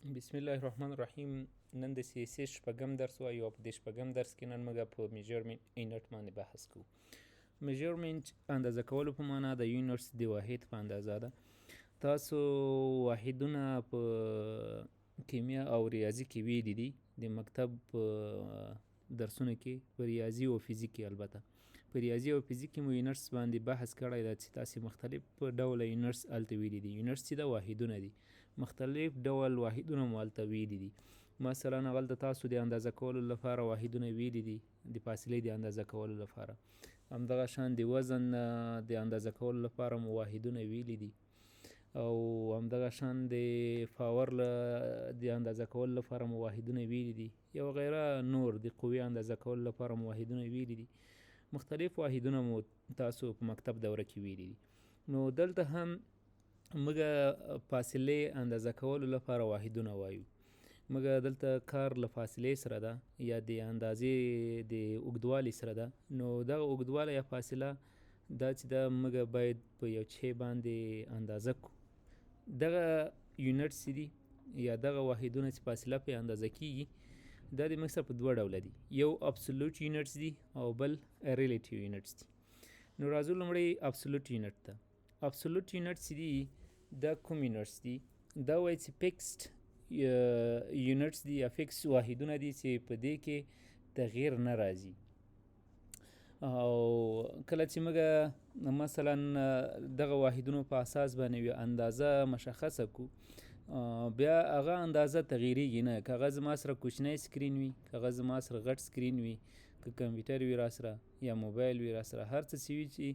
بسم الله الرحمن الرحیم. نن د CSS شپږم درس وایو او په دې شپږم درس کې نن موږ په میجرمنټ یونټ باندې بحث کوو. میجرمنټ اندازه کولو په معنا د یونټس د واحد په اندازه ده. تاسو واحدونه په کیمیا او ریاضي کې ویلي دي د مکتب درسونه کې، په ریاضي او فزیک کې. البته په ریاضي او فزیک کې مو یونټس باندې بحث کړی ده چې تاسې مختلف ډوله یونټس هلته ویلي دي. یونټس چې د واحدونه دي، مختلف ډول واحدونه مو هلته ویلي دي. مثلا هلته تاسو د اندازه کولو لپاره واحدونه ویلي دي، د فاصلې د اندازه کولو لپاره. همدغه شان د وزن د اندازه کولو لپاره مو واحدونه ویلي دي، او همدغه شان د پاور د اندازه کولو لپاره مو واحدونه ویلي دي، یو غیره نور د قوې اندازه کولو لپاره مو واحدونه ویلي دي. مختلف واحدونه مو تاسو په مکتب دوره کې ویلي دي. نو دلته هم موږ فاصلې اندازه کولو لپاره واحدونه وایو. موږ دلته کار له فاصلې سره ده یا د اندازې د اوږدوالي سره ده. نو دغه اوږدوالی یا فاصله دا چې ده موږ باید په یو شی باندې اندازه کړو. دغه یونټس دي یا دغه واحدونه چې فاصله پې اندازه کیږي، دا د موږ سره په دوه ډوله دي. یو ابسولوټ یونټس دي او بل ریلیټیو یونټس دي. نو راځو لومړی ابسولوټ یونټ ته. ابسولوټ یونټس دي دا کوم یونټس دي؟ دا وایي چې فکسډ یونټس دي یا فکس واحدونه دي چې په دې کې تغییر نه راځي. او کله چې موږ مثلا دغه واحدونو په اساس باندې یوه اندازه مشخصه کړو، بیا هغه اندازه تغییریږي نه. که هغه زما سره کوچنی سکرین وي، که هغه زما سره غټ سکرین وي، که کمپیوټر وي را سره یا موبایل وي را سره، هر څه چې وي چې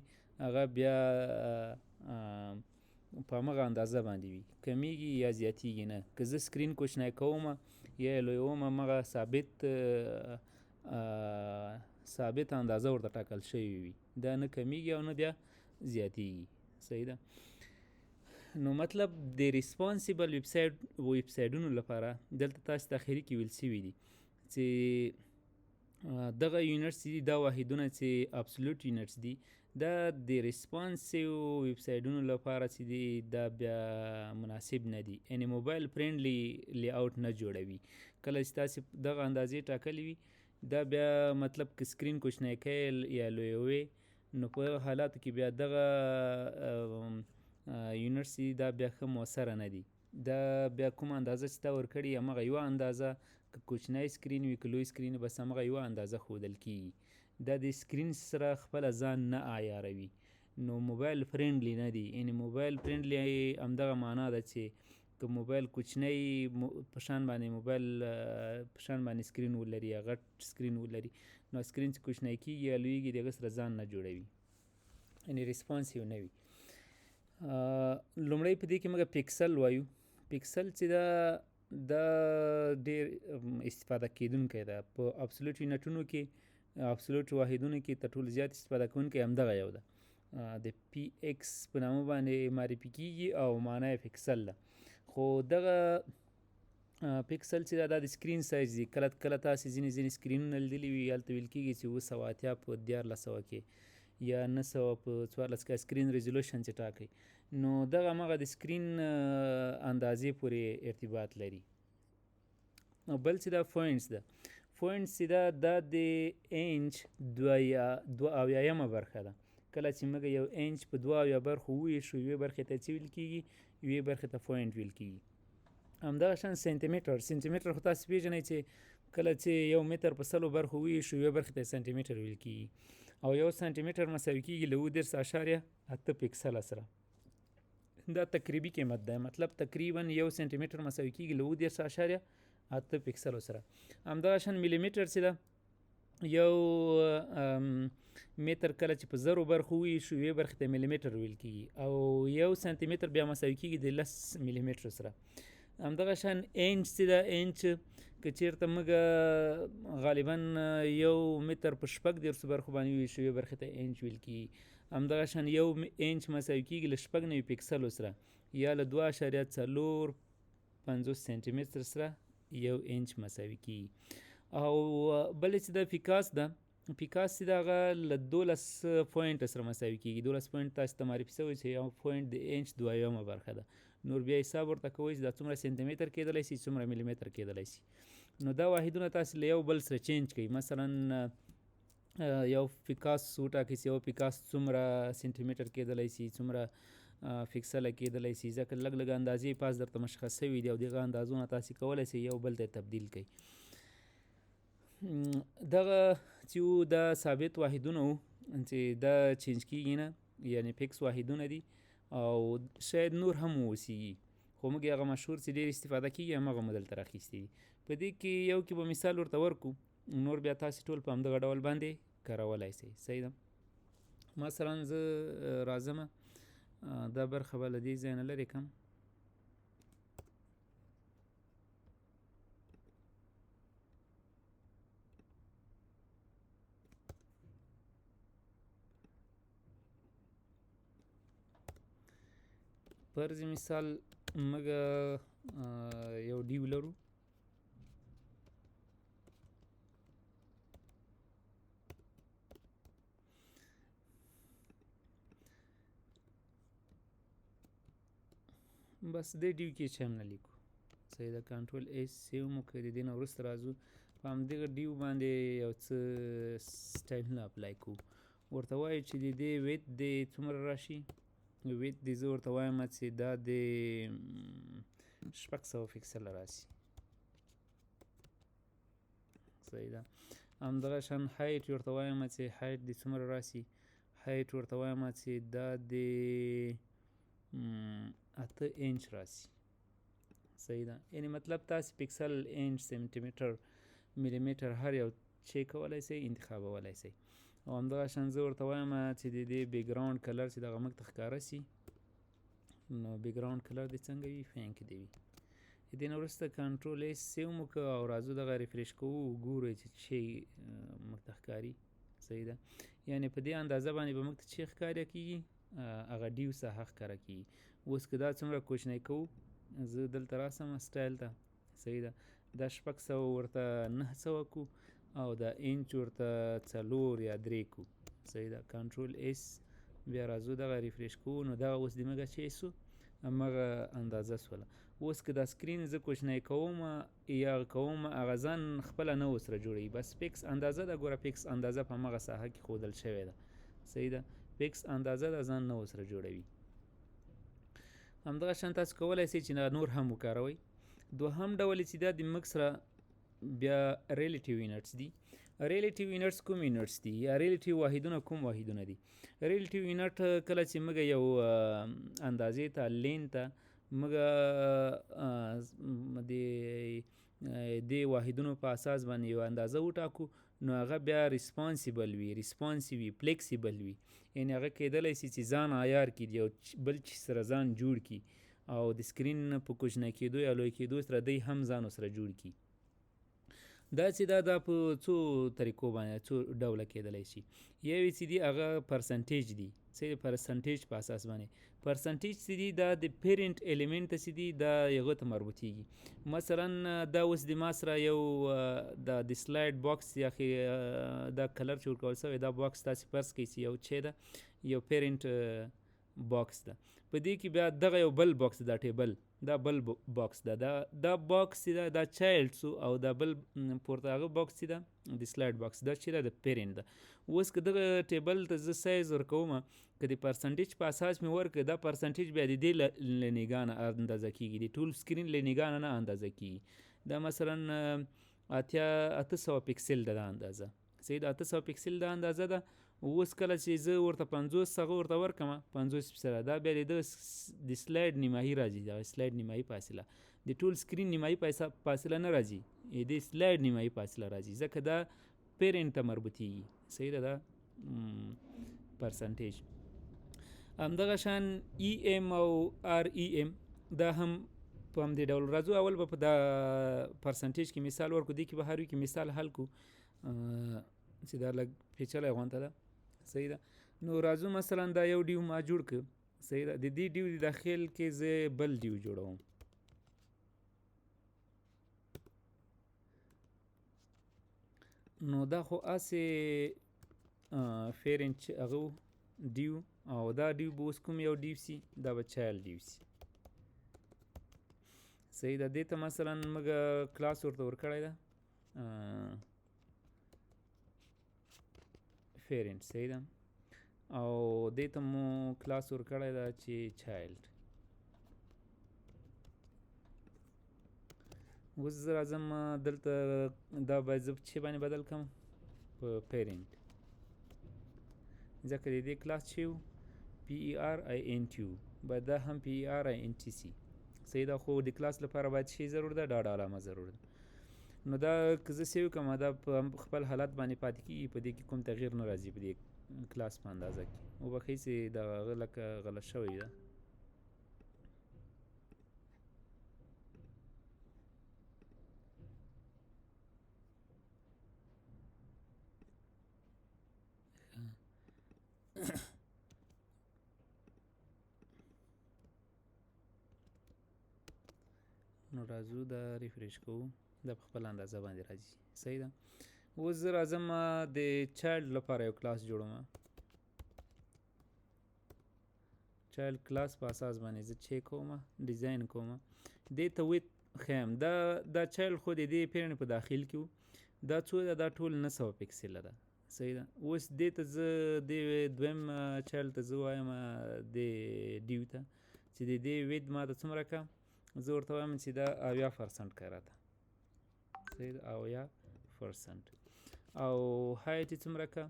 هغه بیا په همغه اندازه باندې وي، کمیږي یا زیاتیږي نه. که زه سکرین کوچنی کوم یا یې لویوم، همغه ثابت اندازه ورته ټاکل شوې وي، دا نه کمیږي او نه بیا زیاتیږي. صحیح ده؟ نو مطلب د ریسپانسیبل ویبسایټونو لپاره دلته تاسو ته اخري کې ویل شوي دي چې دغه یونټس دي، دا واحدونه چې ابسولوټ یونټس دي، دا د ریسپانسیو ویبسایټونو لپاره چې دي دا بیا مناسب نه دي. یعنې موبایل فرینډلی لی آوټ نه جوړوي. کله چې تاسې دغه اندازې ټاکلې وي، دا بیا مطلب که سکرین کوچنی کوئ یا لویوئ، نو په هغه حالاتو کې بیا دغه یونټس دي دا بیا ښه مؤثره نه دي. دا بیا کوم اندازه چې تا ورکړي همغه یوه اندازه، که کوچنی سکرین وي که لوی سکرین، بس همغه یوه اندازه ښودل کیږي. دا د سکرین سره خپله ځان نه عیاروي. نو موبایل فرینډلی نه دي. یعنې موبایل فرینډلی همدغه معنا ده چې که موبایل کوچنی په شان باندې موبایل په شان باندې سکرین ولري یا غټ سکرین ولري، نو سکرین چې کوچنی کیږي یا لویږي د هغه سره ځان نه جوړوي، یعنې ریسپانسیو نه وي. لومړی په دې کې موږ پیکسل وایو. پیکسل چې دا ډېر استفاده کیدونکی ده په ابسولوټ یونټونو کې. ابسولوټ واحدونو کې تر ټولو زیات استفاده کوونکی همدغه یو ده، د پی ایکس په نامه باندې معرفي کیږي او معنا یې پیکسل ده. خو دغه پیکسل چې دا د سکرین سایز دی. کله کله تاسې ځینې سکرینونه لیدلي وي، هلته ویل کیږي چې 980 په 1400 کې یا 900 په 1400 کې سکرین ریزولوشن چې ټاکئ. نو دغه همغه د سکرین اندازې پورې ارتباط لري. او بل چې دا پوینټس ده. پوینټس چې دا د انچ 2/2 برخه ده. کله چې موږ یو انچ په 2 برخو وویشو، یوې برخې ته څه ویل کیږي؟ یوې برخې ته پوینټ ویل کیږي. همدغه شان سانتیمیټر. سانتیمیټر خو تاسو پیژنئ چې کله چې یو متر په 100 برخو وویشو، یوې برخې ته سانتیمیټر ویل کیږي. او یو سانتیمیټر مساوي کیږي له 10.8 پکسله سره. دا تقریبي قیمت ده، مطلب تقریبا یو سانتیمیټر مساوي کیږي له 10.8 پکسلو سره. همدغه شان میلیمیټر چې ده، یو متر کله چې په 0 برخو وویشو، یوې برخې ته میلیمیټر ویل کیږي، او یو سانتیمیټر بیا مساوي کیږي د 10 میلیمیټر سره. همدغه شان انچ چې ده، انچ که چیرته موږ غالبا یو متر په 14 برخو باندې وویشو، یوې برخې ته انچ ویل کیږي. همدغه شان یو انچ مساوي کیږي له 96 پکسلو سره یا له 2.450 سانتیمیټر سره یو انچ مساوي کیږي. او بل چې د پیکاس ده، پیکاس چې ده هغه له 12 پوینټ سره مساوي کیږي. 12 پوینټ تاسو ته معرفي شوی چې یو پوینټ د انچ 2 برخه ده. نور بیا حساب ورته کوئ چې دا څومره سانتي متر کېدلی شي څومره ملي متر کېدلی شي. نو دا واحدونه تاسې له یو بل سره چینج کوئ. مثلا یو پیکاس وټاکئ چې یو پیکاس څومره سانتي متر کېدلی شي څومره فکسله کېدلی شي، ځکه لږ لږ اندازې پاس درته مشخص شوي دي او دغه اندازونه تاسې کولی شئ یو بل ته تبدیل کړئ. دغه چې وو دا ثابت واحدونه وو چې دا چینج کېږي نه، یعنې فکس واحدونه دي او شاید نور هم واوسیږي، خو موږ هغه مشهور چې ډېر استفاده کېږي همغه مو دلته راخیستي دي. په دې کې یو کې به مثال ورته ورکړو، نور بیا تاسې ټول په همدغه ډول باندې کارولی شئ. صحیح ده. مثلا زه راځم دا برخه به له دې ځای نه لرې کړم. فرض مثال موږ یو ډیو لرو، بس دې ډیو کې هېڅ هم نه لیکو. صحیح ده. کنټرول ایس سیو مو کړئ. د دې نه وروسته راځو په همدغه ډیو باندې یو څه سټایلونه اپلای کوو. ورته وایو چې د دې ویت دې څومره راشي. ویت دې زه ورته وایم چې دا د 600 فکسله راشي. صحیح ده. همدغه شان هایټ ورته وایم چې هایټ دې څومره راشي. هایټ ورته وایم چې دا د 8 انچ راشي. صحیح ده. یعنې مطلب تاسې پکسل انچ سانتي متر ملي متر هر یو چی کولی شئ انتخابولی شئ. او همدغه شان زه ورته وایم چې د دې بیکګراوند کلر چې دغه موږ ته ښکاره شي، نو بیکګراوند کلر دې څنګه وي، پینک دې وي. د دې نه وروسته کنټرول ایس سیو مو کړو او راځو دغه ریفریش کوو، ګورو چې چی موږ ته ښکاري. صحیح ده. یعنې په دې اندازه باندې به موږ ته چی ښکاره کېږي، هغه ډیو ساحه ښکاره کېږي. اوس که دا څومره کوچنی کوو، زه دلته راسم سټایل ته. صحیح ده. دا 600 ورته 900 کړو او دا انچ ورته 4 یا 3 کړو. صحیح ده. کنټرول ایس بیا راځو دغه ریفریش کوو، نو دغه اوس د موږه چی سو همغه اندازه سوله. اوس که دا سکرین زه کوچنی کوم یا کوم هغه ځان خپله نه ورسره جوړوي، بس فکس اندازه ده. ګوره فکس اندازه په همغه ساحه کې ښودل شوې ده. صحیح ده. فکس اندازه ده، ځان نه ورسره جوړوي. همدغه شان تاسو کولی شئ چې نور هم وکاروئ. دوهم ډول چې دا د موږ سره بیا ریلیټیو یونټس دي. ریلیټیو یونټس کوم یونټس دي یا ریلیټیو واحدونه کوم واحدونه دي؟ ریلیټیو یونټ کله چې موږ یو اندازې ته لین ته موږ د دې واحدونو په اساس باندې یو اندازه وټاکو، نو هغه بیا ریسپانسیبل وي، ریسپانسیو وي، فلیکسیبل وي. یعنې هغه کېدلی شي چې ځان عیار کړي، یو بل چیز سره ځان جوړ کړي او د سکرین په کوچنی کېدو یا لوی کېدو سره دی هم ځان سره جوړ کړي. دا چې دا په څو طریقو باندې څو ډوله کېدلی شي. یو چې دي هغه پرسنټیج دي، چې د پرسنټیج په اساس باندې. پرسنټیج چې دي دا د پیرنټ الیمنټ چې دي دا هغه ته مربوطیږي. مثلا دا اوس د ما سره یو د سلایډ باکس یا دا کلر چې ورکول شوی دا باکس تاسې فرض کړئ چې یو چی ده، یو پیرنټ باکس ده. په دې کې بیا دغه یو بل باکس دا ټیبل دا بل باکس ده، دا باکس چې ده دا چایلډ سو او دا بل پورته هغه باکس چې ده د سلایډ باکس دا چې ده د پیرنټ ده. اوس که دغه ټیبل ته زه سایز ورکوم، که د پرسنټیج په اساس مې ورکړه، دا پرسنټیج بیا د دې له نګاه نه اندازه کېږي، د ټول سکرین له نګاه نه اندازه کېږي. دا مثلا 800 پکسل ده دا اندازه. صحیح ده. 800 پکسل دا اندازه ده. اوس کله چې زه ورته 50 هغه ورته ورکړم 50 فیصده، دا بیا د سلایډ نیمایي راځي، دا سلایډ نیمایي فاصله، د ټول سکرین نیمایي فاصله نه راځي، د سلایډ نیمایي فاصله راځي، ځکه دا پیرنټ ته مربوطیږي. صحیح ده. دا پرسنټیج. همدغه شان ای ام او آر ای ام دا هم په همدې ډول راځو. اول به په دا پرسنټیج کې مثال ورکو، دې کې به هر یو کې مثال حل کو چې دا لږ پیچلی غونته ده. صحیح ده. نو راځو مثلا دا یو ډیو ما جوړ کړ. صحیح ده. د دې ډیو د داخل کې زه بل ډیو جوړوم. نو دا خو هسې پیرنټ هغه ډیو، او دا ډیو به اوس کوم یو ډیو سي، دا به چایلډ ډیو سي. صحیح ده. دې ته مثلا موږ کلاس ورته ورکړی ده پیرنټ. صحیح ده. او دې ته مو کلاس ورکړی ده چې چایلډ. اوس زه راځم دلته دا باید زه په چې باندې بدل کړم په پیرنټ، ځکه د دې کلاس چې و PERINT باید دا هم PERINT سي. صحیح ده. خو د کلاس لپاره باید شی ضرور ده، ډاډ علامه ضرور ده. نو دا که زه سیو کړم دا په خپل حالت باندې پاتې کېږي، په دې کې کوم تغییر نه راځي په دې کلاس په اندازه کې. وبښئ چې دا لکه غلط شوی ده. نو راځو دا ریفریش کوو، دا په خپل اندازه باندې راځي. صحیح ده. اوس زه راځم د چایلډ لپاره یو کلاس جوړوم. چایلډ کلاس په اساس باندې زه چیک کوم، ډیزاین کوم، دې ته ویت ښیم. دا چایلډ خو د دې پیرنټ په داخل کې و. دا څو ده؟ دا ټول 900 پکسله ده. صحیح ده. اوس دې ته زه د دویم چایلډ ته زه وایم د ډیو ته چې د دې ویت ما ته څومره که، زه ورته وایم چې دا 80% که راته. صحیح ده. 80%. او هایټ یې څومره که؟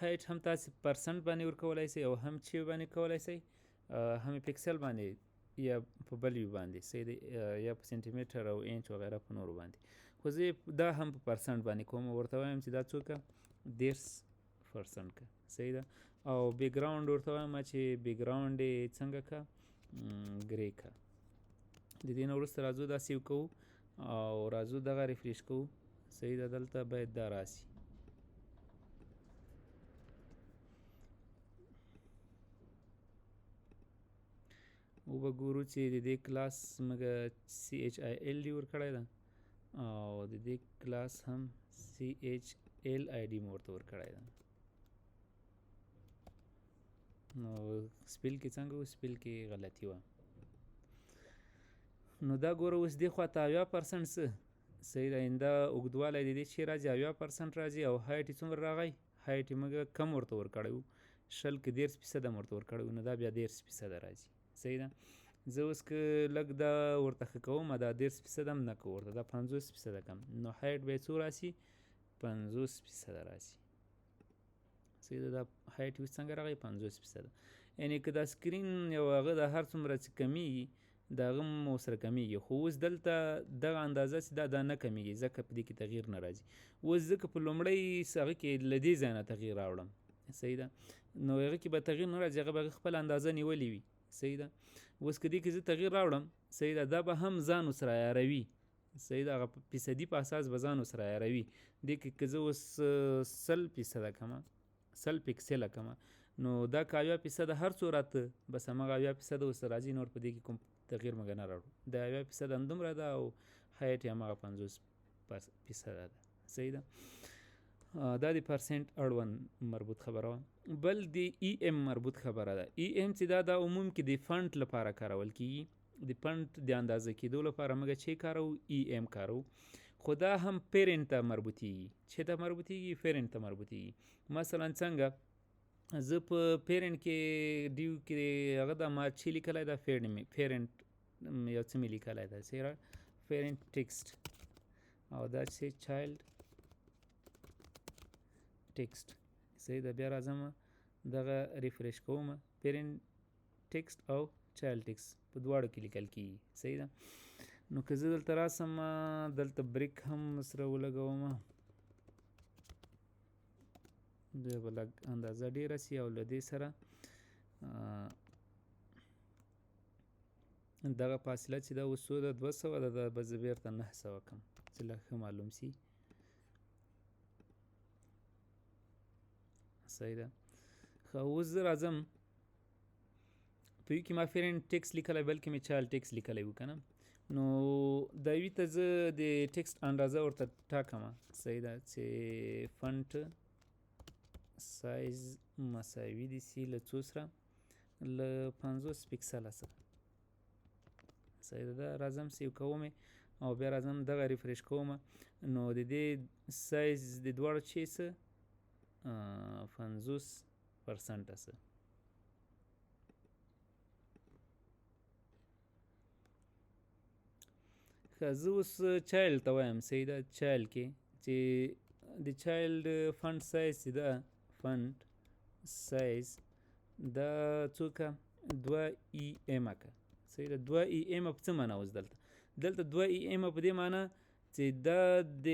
هایټ هم تاسې پرسنټ باندې ورکولی شئ او هم چې باندې کولی شئ، هم پکسل باندې یا په بل یو باندې. صحیح ده. یا په سنټي میټر او انچ وغیره په نورو باندې. خو زه دا هم په پرسنټ باندې کوم، ورته وایم چې دا څو که؟ 10% که. صحیح ده. او بیکګراوند ورته وایم چې بیکګراوند یې څنګه که؟ ګرې که. د دې نه وروسته راځو دا سیو کوو او راځو دغه ریفریش کوو. صحیح ده. دلته باید دا راسي. وبګورو چې د دې کلاس موږ CHILD ورکړی ده او د دې کلاس هم CHLID مو ورته ورکړی ده. نو سپیل کې څنګه و؟ سپیل کې غلطي وه. نو دا ګوره اوس دې خوا ته 80% څه؟ صحیح ده. دا اوږدوالی د دې چې راځي 80% راځي. او هایټ یې څومره راغی؟ هایټ یې موږ کم ورته ورکړی و، 100 کې 10% ورته ورکړی و، نو دا بیا 10% راځي. صحیح ده. زه اوس که لږ دا ورته ښه کوم، دا 10% هم نه کوو ورته، دا 50% کم. نو هایټ به یې څو راسي؟ 50% راسي. صحیح ده. دا هایټ اوس څنګه راغی؟ 50%. یعنې که دا سکرین یو هغه د هر څومره چې کمیږي د هغه هم ورسره کمیږي. خو اوس دلته دغه اندازه چې دا نه کمیږي، ځکه په دې کې تغییر نه راځي. اوس ځکه په لومړی هغه کې له دې ځای نه تغییر راوړم. صحیح ده. نو هغه کې به تغییر نه راځي، هغه به خپل اندازه نیولې وي. صحیح ده. اوس که دې کې زه تغییر راوړم، صحیح ده، دا به هم ځان ورسره عیاروي. صحیح ده. هغه فیصدي په اساس به ځان ورسره عیاروي. دې کې که زه اوس 100% کمه، 100 پکسله کمه، نو دا که 80% هر څو راته بس همغه 80% ورسره راځي. نور په دې کې کوم تغییر موږ نه راوړو. دا 80% همدومره ده او هایټ یې همغه 50% ده. صحیح ده. دا د پرسنټ اړوند مربوط خبره وه. بل د EM مربوط خبره ده. EM چې دا عموم کې د فنټ لپاره کارول کېږي. د فنټ د اندازه کېدو لپاره موږ چې کارو؟ EM کارو. خو دا هم پیرنټ ته مربوطېږي. چې ته مربوطېږي؟ پیرنټ ته مربوطېږي. مثلا څنګه؟ زه په پیرنټ کې ډیو کې هغه دا ما چې لیکلی ده پیرنټ یو څه مې لیکلی ده، څېره پیرنټ ټیکسټ، او دا چې چایلډ ټیکسټ. صحیح ده. بیا راځم دغه ریفریش کوم، پیرنټ ټیکسټ او چایلډ ټیکسټ په دواړو کې لیکل کېږي. صحیح ده. نو که زه دلته راسم، دلته بریک هم سره ولګوم، بیا به لږ اندازه ډېره سي او له دې سره دغه فاصله چې دا اوس څو ده؟ 200 ده. دا به زه بېرته 900 کړم چې لږ ښه معلوم سي. صحیح ده. ښه، اوس زه راځم په یو کې ما پیرنټ ټیکسټ لیکلی، بلکې مې چایلډ ټیکسټ لیکلی و که نه. نو دا یوې ته زه د ټیکسټ اندازه ورته ټاکم. صحیح ده. چې فنټ سایز مساوي دي سي له څو سره؟ له 50 پکسله سره. صحیح ده. راځم سیو کوم او بیا راځم دغه ریفریش کوم نو د دې سایز د دواړو چې څه 50% څه. که زه اوس چایلډ ته وایم صحیح ده چایلډ کې چې د چایلډ فنټ سایز چې ده فنټ سایز دا څوکه 2 که صحیح ده 2 په څه معنا اوس دلته 2 په دې معنا چې دا د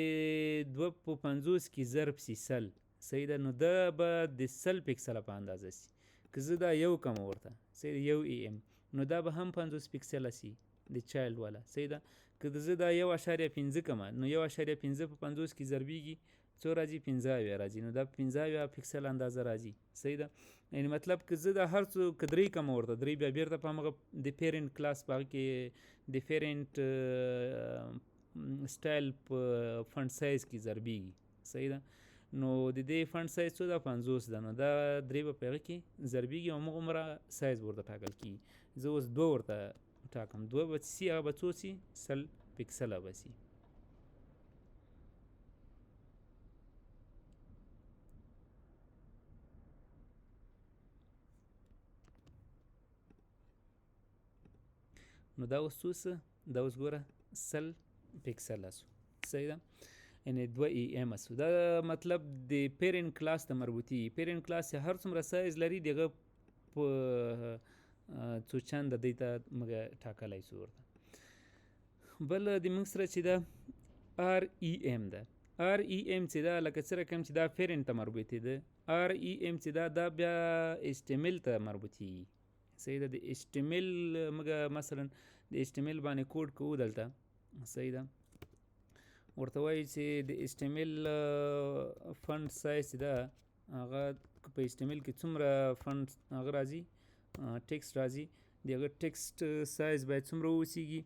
2 په 50 کې ضرب سي سل صحیح ده. نو دا به د 100 پکسله په اندازه سي. که زه دا یو کم ورته صحیح ده 1 نو دا به هم 50 پکسله سي د چایلډ والا صحیح ده. که زه دا 1.5 کمه نو 1.5 په 50 کې ضربیږي څو راځي 15 راځي نو دا 15 پکسل اندازه راځي صحیح ده. یعنی مطلب که زه دا هر څو که 3 کمه ورته 3 بیا بیرته په همغه د پیرنټ کلاس په هغه کې د پیرنټ سټایل په فنټ سایز کې ضربیږي صحیح ده. نو د دې فنټ سایز څو ده 50 ده نو دا 3 به په هغه کې ضربیږي او همغومره سایز ورته ټاکل کېږي. زه اوس 2 ورته ټاکم 2 به سي هغه به څو سي 100 پکسله به سي. نو دا اوس څو څه دا اوس ګوره 100 پکسله سو صحیح ده. یعنې 2 سو. دا مطلب د پیرنټ کلاس ته مربوطي. پیرنټ کلاس هر څومره سایز لري دغه په څو چنده دی ته موږ ټاکلی سو ورته. بل د موږ سره چې ده REM ده. REM چې ده لکه څه رقم چې دا پیرنټ ته مربوطي ده. REM چې دا بیا HTML ته مربوطي صحیح ده. د HTML موږ مثلا د HTML باندې کوډ کوو دلته صحیح ده. ورته وایي چې د HTML فنټ سایز چې ده هغه په HTML کې څومره فنټ هغه راځي ټیکسټ راځي د هغه ټیکسټ سایز باید څومره واوسیږي.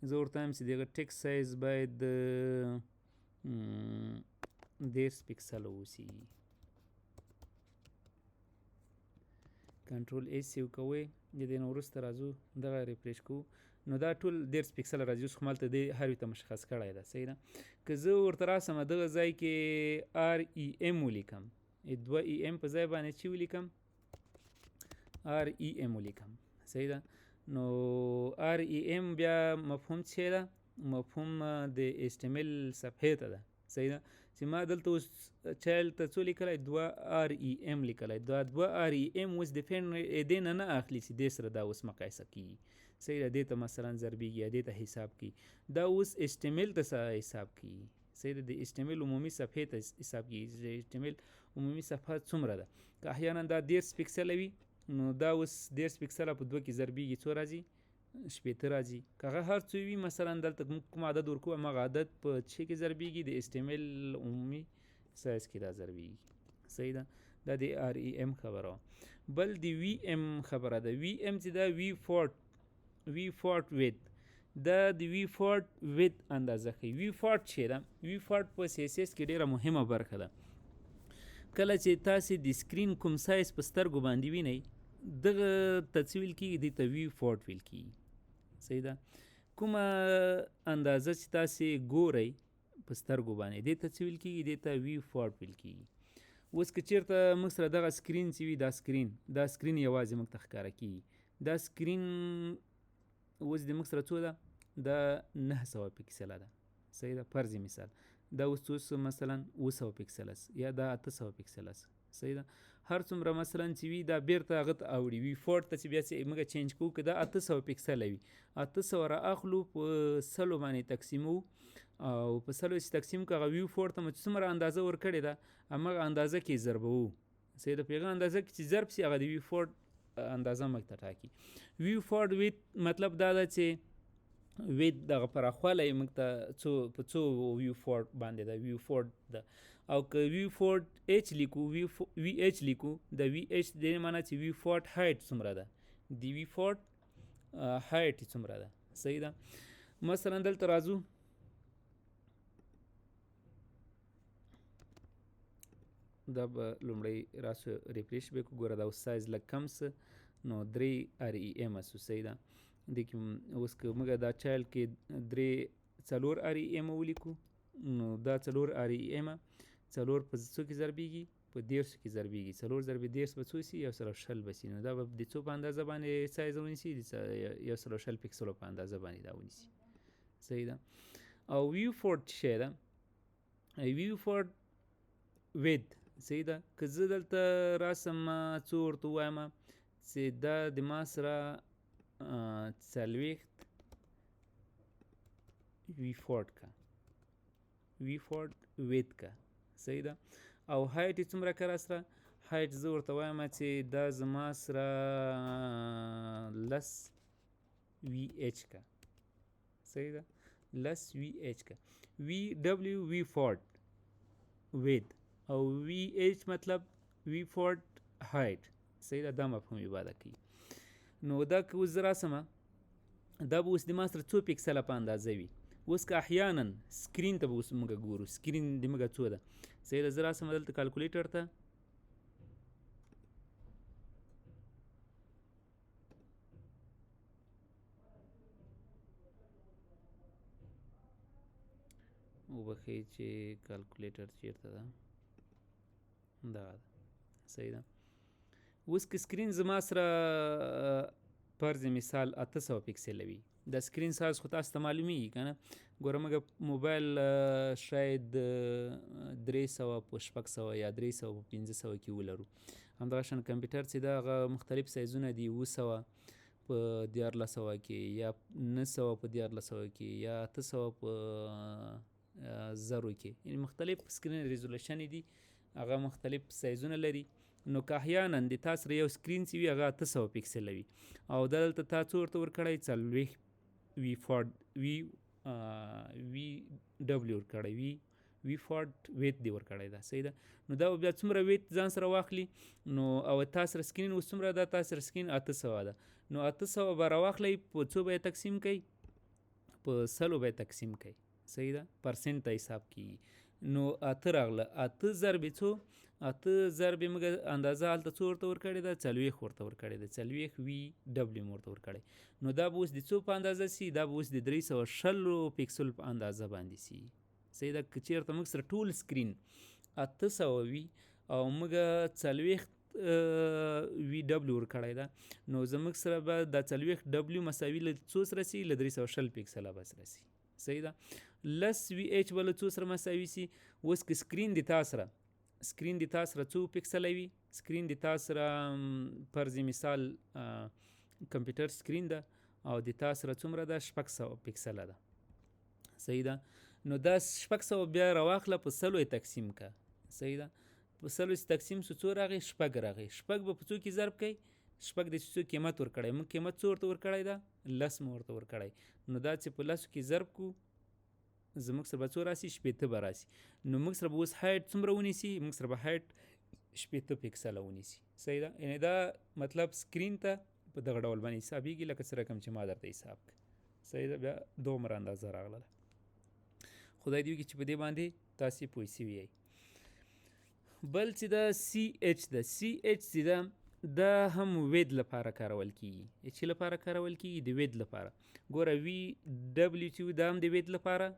زه ورته وایم چې د هغه ټیکسټ سایز باید 10 پکسله واوسیږي. کنټرول A سیو کوئ د دې نه وروسته راځو دغه ریفریش کوو نو دا ټول 10 پکسله راځي. اوس خو مالته دې هر یو ته مشخص کړی ده صحیح ده. که زه ورته راسم دغه ځای کې REM ولیکم 2 په ځای باندې چې ولیکم REM ولیکم صحیح ده. نو REM بیا مفهوم څه ده مفهوم د HTML صفحې ته ده صحیح ده. چې ما دلته اوس چایلډ ته څو لیکلی 2 لیکلی دا 2 اوس د فین دې نه اخلي چې دې سره دا اوس مقایسه کېږي صحیح ده. دې ته مثلا ضربیږي یا دې ته حساب کېږي دا اوس HTML ته حساب کېږي صحیح ده. د HTML عمومي صفحې ته حساب کېږي. د HTML عمومي صفحه څومره ده. که احیانا دا 10 پکسله وي نو دا اوس 10 پکسله په 2 کې ضربیږي څو راځي 80 راځي. که هغه هر څو وي مثلا دلته کوم عدد ورکوو همغه عدد په چې کې ضربیږي د HTML عمومي سایز کې دا ضربیږي صحیح ده. دا د REM خبره. بل د VM خبره ده. VM چې دا وی فورټ ویت دا د وی فورټ ویت اندازه ښیي. وی فورټ چې ده وی فورټ په CSS کې ډیره مهمه برخه ده. کله چې تاسې د سکرین کوم سایز په سترګو باندې وینئ دغه ته څه ویل کېږي دې ته وی فورټ ویل کېږي صحیح ده. کومه اندازه چې تاسې ګورئ په سترګو باندې دې ته څه ویل کېږي دې ته وی فورټ ویل کېږي. اوس که چېرته موږ سره دغه سکرین چې وي دا سکرین یوازې موږ ته ښکاره کېږي. دا سکرین اوس د موږ سره څو ده دا 900 پکسله ده صحیح ده. فرضي مثال دا اوس مثلا 900 پکسله یا دا 800 پکسله صحیح ده. هر څومره مثلا چې وي دا بیرته هغه ته اوړي وي فورټ ته چې بیا چې موږ چینج کوو که دا 800 پکسله وي 800 را اخلو په 100 باندې تقسیمو او په 100 چې تقسیم که هغه وي فورټ ته مو څومره اندازه ورکړې ده همغه اندازه کې ضربوو صحیح ده. په هغه اندازه کې چې ضرب سي هغه د وي فورټ اندازه موږ ته ټاکي. وي فورټ ویت مطلب دا ده چې ویت دغه پراخوالی موږ ته په څو وي فورټ باندې ده وي فورټ ده. او که وی فورټ ایچ لیکو وی ایچ لیکو د وی ایچ د معنا چې وی فورټ هایټ څومره ده د وی فورټ هایټ څومره ده صحیح ده. مثلا دلته راځو دا به لومړی راسو ریفریش به کو ګوره دا اوس سایز لږ کم څه نو 3 REM سو صحیح ده. دې کې اوس که موږ دا چایلډ کې 4 REM ولیکو نو دا 4 REM 4 په څو کې ضربېږي په 10 کې ضربېږي 4 ضرب 10 به څو سي 120 به سي نو دا به د څو په اندازه باندې سایز ونیسي 120 پکسلو په اندازه باندې دا ونیسي صحیح ده او ویو فورټ شی ده ویو فورټ وید صحیح ده که زه دلته راسم څو ورته ووایم چې دا د ما سره 40 وی فورټ کا وی فورټ وید کا صحیح ده او هایټ یې څومره که را سره هایټ زه ورته وایم چې دا زما سره 10 وی ایچ کا صحیح ده 10 وی ایچ کا وی ډبلیو وی فورټ وید او وی ایچ مطلب وی فورټ هایټ صحیح ده دا مفهوم عباده کوي نو دا که اوس زه راسمه دا به اوس د ما سره څو پکسله په اندازه وي اوس که احیانا سکرین ته به اوس موږ ګورو سکرین د موږ څو ده صحیح ده زه راسمه دلته کالکولیټر ته وبښئ چې کالکولیټر چیرته ده دغه ده صحیح ده اوس که سکرین زما سره فرض مثال 800 پکسله وي د سکرین سایز خو تاسو ته معلومیږي که نه ګوره موږ موبایل شاید 300 په 600 یا 300 په 500 کې ولرو همدغه شان کمپیوټر چې ده هغه مختلف سایزونه دي 200 په 1400 کې یا 900 په 1400 کې یا 800 په 1000 کې یعنی مختلف سکرین ریزولوشن دي هغه مختلف سایزونه لري نو که احیانا د تا سره یو سکرین چې وي هغه 800 پکسله وي او دلته تا څو ورته ورکړی 40 وی فورټ وی ډبلیو ورکړی وی فورټ ویت دی ورکړی ده صحیح ده نو دا بیا څومره ویت ځان سره واخلي نو او تا سره سکرین اوس څومره ده تا سره سکرین 800 ده نو 800 به راواخلی په څو به یې تقسیم کوي په 100 به یې تقسیم کوي صحیح ده پرسنټ ته حساب کیږي نو 8 راغله 8 ضرب څو 8 ضرب موږ اندازه هلته څو ورته ورکړې ده 40 ورته ورکړې ده 40 وی ډبلیو مو ورته ورکړی نو دا به اوس د څو په اندازه سي دا به اوس د 360 پکسل په اندازه باندې سي صحیح ده که چېرته موږ سره ټول سکرین 800 وي او موږ 40 وی ډبلیو ورکړی ده نو زموږ سره به دا 40 ډبلیو مساوي له څو سره سي له 360 پکسله به سره سي صحیح ده لس وی ایچ به له څو سره مساوي سي اوس که سکرین د تا سره څو پکسله وي سکرین د تا سره فرض مثال کمپیوټر سکرین ده او د تا سره څومره ده 600 پکسله ده صحیح ده نو دا 600 بیا راواخله په 100 یې تقسیم که صحیح ده په 100 یې تقسیم سو څو راغی شپږ راغی شپږ به په څو کې ضرب کوي شپږ د څو قیمت ورکړی موږ قیمت څو ورته ورکړی ده 10 مو ورته ورکړی نو دا چې په 10 کې ضرب کو زموږ سره به څو راسي 80 به راسي نو موږ سره به اوس هایټ څومره ونیسي موږ سره به هایټ 80 پکسله ونیسي صحیح ده یعنی دا مطلب سکرین ته په دغه ډول باندې حسابېږي لکه څه رقم چې ما درته حساب کړ صحیح ده بیا دومره اندازه راغله خدای دې وکړي چې په دې باندې تاسې پوه سوي یئ بل چې دا سی ایچ ده سی ایچ چې ده دا هم وید لپاره کارول کیږي چې لپاره کارول کیږي د وید لپاره ګوره وی ډبلیو چې دا هم د وید لپاره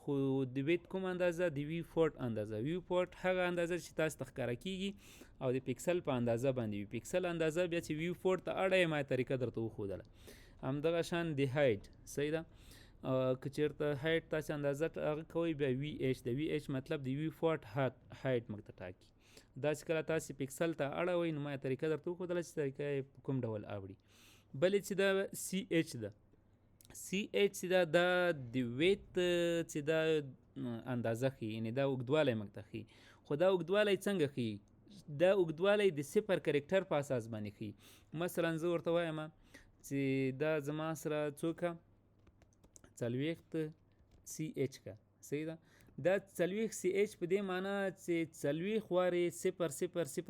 خو د وید کوم اندازه د وی فورټ اندازه وی فورټ هغه اندازه چې تاسو ته ښکاره کیږي او د پکسل په اندازه باندې وي پکسل اندازه بیا چې وی فورټ ته اړه یې ما طریقه درته وښودله همدغه شان د هایټ صحیح ده که چېرته هایټ تاسې اندازه هغه کوئ بیا وی ایچ د وی ایچ مطلب د وی فورټ هایټ موږ ته ټاکي دا چې کله تاسې پکسل ته اړوئ نو ما یې طریقه درته وښودله چې طریقه یې په کوم ډول اوړي بلې چې دا سی ایچ ده سی ایچ چې دا د ویت چې دا اندازه ښیي یعنې دا اوږدوالی موږ ته ښیي خو دا اوږدوالی څنګه ښیي دا اوږدوالی د صفر کرکټر په اساس باندې ښیي مثلا زه ورته وایم چې دا زما سره څوکه 40 سی ایچ کا صحیح ده دا 40 سی ایچ په دې معنا چې 40 وارې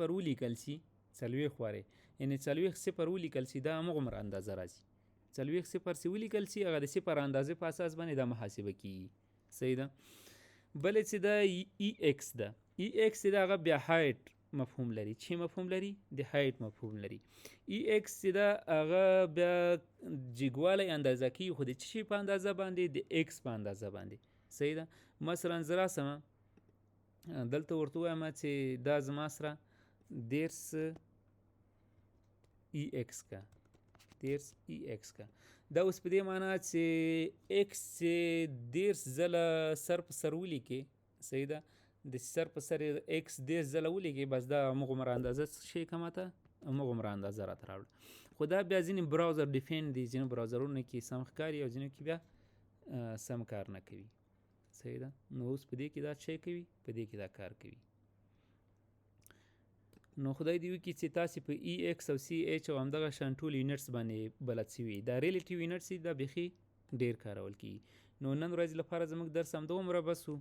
000 ولیکل شي 40 وارې یعنې 40 ولیکل شي دا همغومره اندازه راځي 40 ولیکل شي هغه د صفر اندازې په اساس باندې دا محاسبه کیږي صحیح ده بلې چې دا ای ایکس ده ای ایکس دا هغه بیا هایټ مفهوم لري. چې مفهوم لري؟ د هایټ مفهوم لري. ای ایکس چې ده هغه بیا جګوالی اندازه کوي، خو د څه شي په اندازه باندې؟ د ایکس په اندازه باندې. صحیح ده. مثلا زه راسمه دلته ورته ووایم چې دا زما سره 10 ای ایکس کا 10 ای ایکس کا. دا اوس په دې معنا چې ایکس چې 10 ځله سر په سر ولیکې، صحیح ده، د سر په سر ایکس 10 ځله ولیکې، بس دا همغومره اندازه شی که ماته همغومره اندازه راته راوړه. خو دا بیا ځینې براوزر ډیفین دي، ځینې براوزرونو کې سم ښکاري او ځینو کې بیا سم کار نه کوي. صحیح ده. نو اوس په دې کې دا شی کوي، په دې کې دا کار کوي. نو خدای دې وکړي چې تاسې په ای ایکس او سی ایچ او همدغه شان ټول یونټس باندې بلد شوي. دا ریلیټیو یونټس دي، دا بیخي ډېر کارول کېږي. نو نن ورځ لپاره زموږ درس همدومره بس و.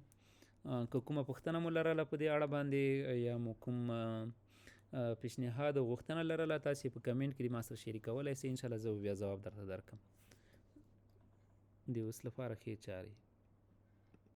که کومه پوښتنه مو لرله په دې اړه باندې، یا مو کوم پیشنهاد او غوښتنه لرله، تاسې په کمنټ کې ما سره شریکولی سئ. انشاءالله زه به بیا ځواب درته درکړم. د اوس لپاره ښې چارې.